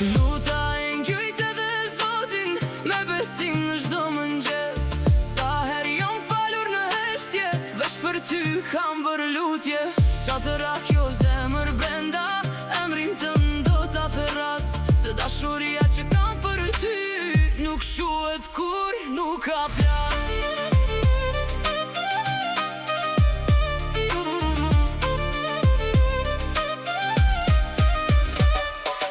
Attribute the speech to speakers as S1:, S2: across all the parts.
S1: Luta e ngjyt edhe Zotin me besim në çdo mëngjes. Sa herë jam falur në heshtje, veç për ty kam bërë lutje. Sa të rah kjo zemër brenda, emrin tënd do ta thërras. Se dashuria që kam për ty nuk shuhet kur nuk ka plas.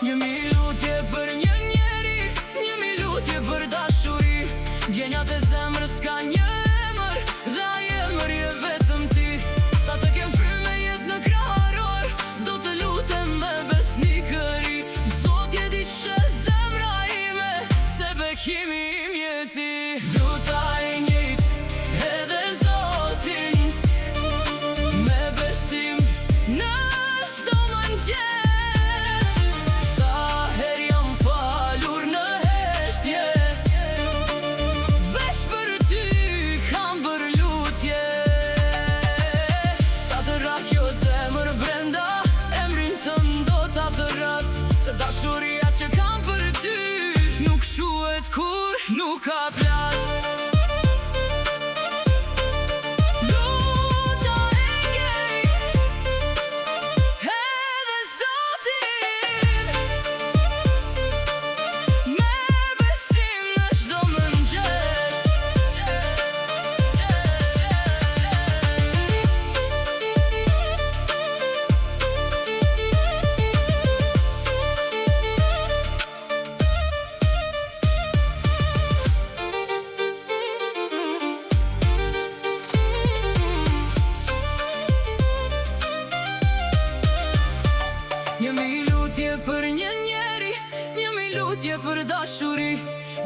S1: Njëmi lutje për një njeri, njëmi lutje për dashuri. Djenjat e zemrës ka një emër, dhe ai emër je vetëm ti. Sa të kem fry me jet në kraharor, do të lutem me besnikëri. Zotje di që zemra ime, se bekimi im je ti. Luta e njëjt edhe Zotin me besim në çdo mëngjes. Sa herë jam falur në heshtje, veç për ty kam bërë lutje. Sa të rah kjo zemër brenda, emrin tënd do ta thërras. Se dashuria që kam për ty nuk shuhet kur nuk ka plas. Luta e njëjt edhe Zotin me besim në çdo mëngjes. Njëmi lutje për një njeri, njëmi lutje për dashuri.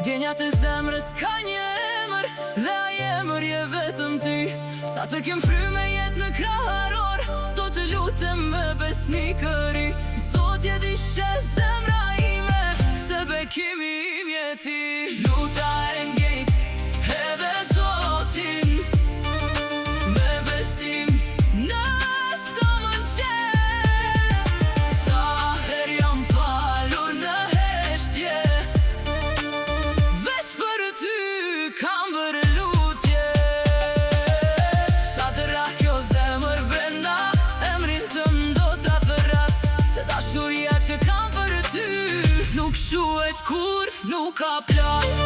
S1: Djenjat e zemrës ka një emër, dhe ai emër je vetëm ti. Sa të kem fry me jet në kraharor, do të lutem me besnikëri. Zotje di që zemra ime, se bekimi im je ti. Luta e ngjejt edhe Zotin me besim në çdo mëngjes. Sa herë jam falur në heshtje, veç për ty kam bërë lutje. Sa të rah kjo zemër brenda, emrin tënd do ta thërras. Se dashuria që kam për ty nuk shuhet kur nuk ka plas.